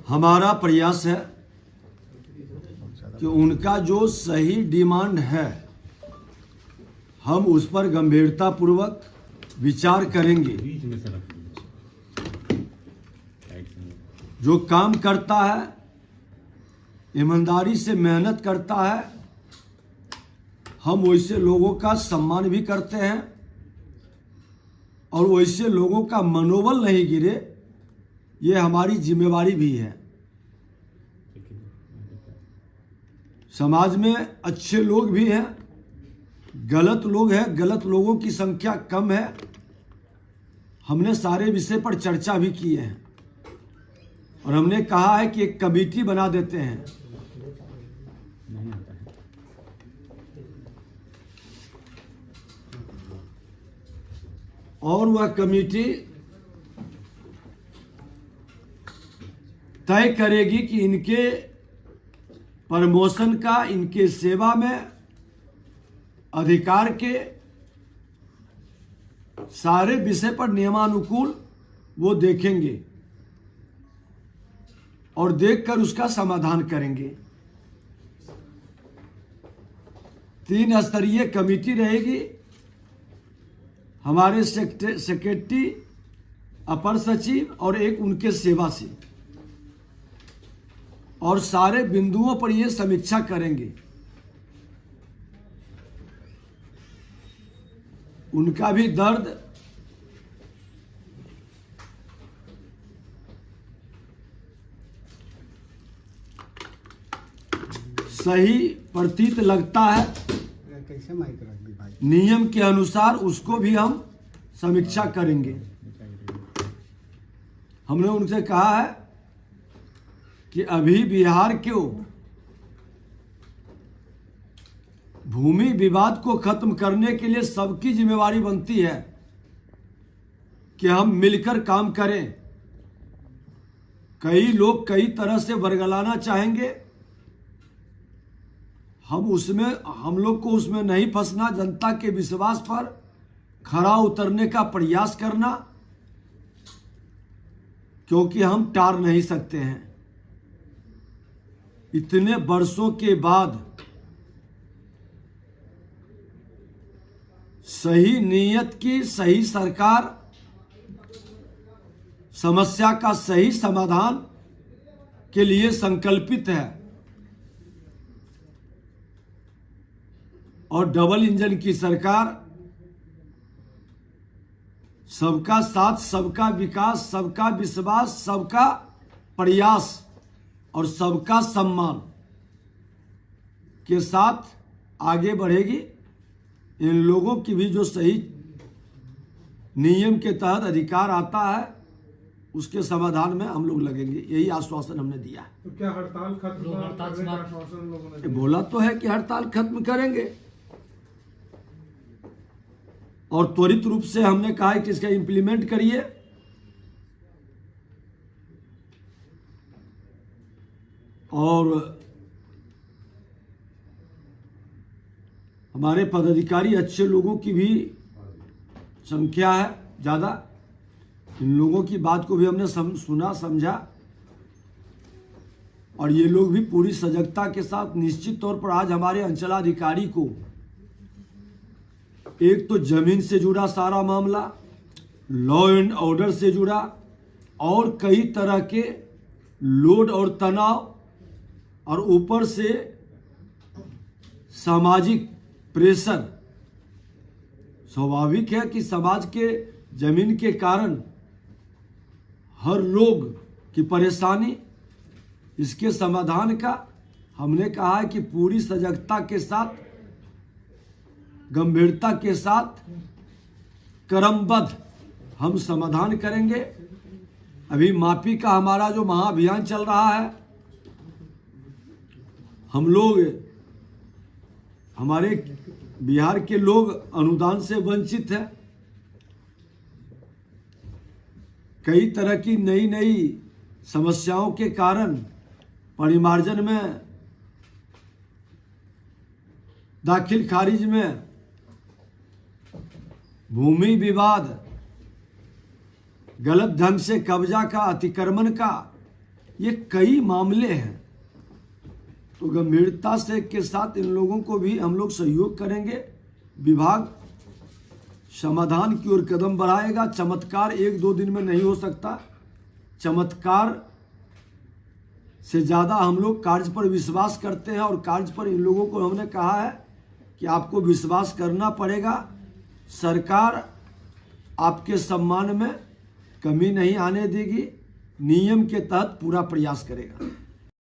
हमारा प्रयास है कि उनका जो सही डिमांड है हम उस पर गंभीरता पूर्वक विचार करेंगे। जो काम करता है, ईमानदारी से मेहनत करता है, हम वैसे लोगों का सम्मान भी करते हैं और वैसे लोगों का मनोबल नहीं गिरे, ये हमारी जिम्मेवारी भी है। समाज में अच्छे लोग भी हैं, गलत लोग हैं, गलत लोगों की संख्या कम है। हमने सारे विषय पर चर्चा भी की है और हमने कहा है कि एक कमेटी बना देते हैं। और वह कमेटी तय करेगी कि इनके प्रमोशन का, इनके सेवा में अधिकार के सारे विषय पर नियमानुकूल वो देखेंगे और देखकर उसका समाधान करेंगे। 3 स्तरीय कमेटी रहेगी। हमारे सेक्रेटरी, अपर सचिव और एक उनके सेवा से, और सारे बिंदुओं पर ये समीक्षा करेंगे। उनका भी दर्द सही प्रतीत लगता है, कैसे माइक रख दी भाई? नियम के अनुसार उसको भी हम समीक्षा करेंगे। हमने उनसे कहा है कि अभी बिहार के भूमि विवाद को खत्म करने के लिए सबकी जिम्मेवारी बनती है कि हम मिलकर काम करें। कई लोग कई तरह से वर्गलाना चाहेंगे, हम लोग को उसमें नहीं फंसना, जनता के विश्वास पर खरा उतरने का प्रयास करना, क्योंकि हम टार नहीं सकते हैं। इतने वर्षों के बाद सही नीयत की सही सरकार समस्या का सही समाधान के लिए संकल्पित है और डबल इंजन की सरकार सबका साथ, सबका विकास, सबका विश्वास, सबका प्रयास और सबका सम्मान के साथ आगे बढ़ेगी। इन लोगों की भी जो सही नियम के तहत अधिकार आता है उसके समाधान में हम लोग लगेंगे, यही आश्वासन हमने दिया है। तो क्या हड़ताल खत्म करने का आश्वासन लोगों ने दिया? बोला तो है कि हड़ताल खत्म करेंगे और त्वरित रूप से हमने कहा है कि इसका इम्प्लीमेंट करिए। और हमारे पदाधिकारी अच्छे लोगों की भी संख्या है ज़्यादा। इन लोगों की बात को भी हमने सुना, समझा और ये लोग भी पूरी सजगता के साथ निश्चित तौर पर आज हमारे अंचलाधिकारी को एक तो जमीन से जुड़ा सारा मामला, लॉ एंड ऑर्डर से जुड़ा और कई तरह के लोड और तनाव और ऊपर से सामाजिक प्रेशर। स्वाभाविक है कि समाज के जमीन के कारण हर लोग की परेशानी, इसके समाधान का हमने कहा है कि पूरी सजगता के साथ, गंभीरता के साथ, क्रमबद्ध हम समाधान करेंगे। अभी माफी का हमारा जो महाअभियान चल रहा है, हम लोग, हमारे बिहार के लोग अनुदान से वंचित हैं। कई तरह की नई नई समस्याओं के कारण परिमार्जन में, दाखिल खारिज में, भूमि विवाद, गलत ढंग से कब्जा का, अतिक्रमण का, ये कई मामले हैं। तो गंभीरता से के साथ इन लोगों को भी हम लोग सहयोग करेंगे। विभाग समाधान की ओर कदम बढ़ाएगा। चमत्कार 1-2 दिन में नहीं हो सकता। चमत्कार से ज़्यादा हम लोग कार्य पर विश्वास करते हैं, और कार्य पर इन लोगों को हमने कहा है कि आपको विश्वास करना पड़ेगा। सरकार आपके सम्मान में कमी नहीं आने देगी, नियम के तहत पूरा प्रयास करेगा।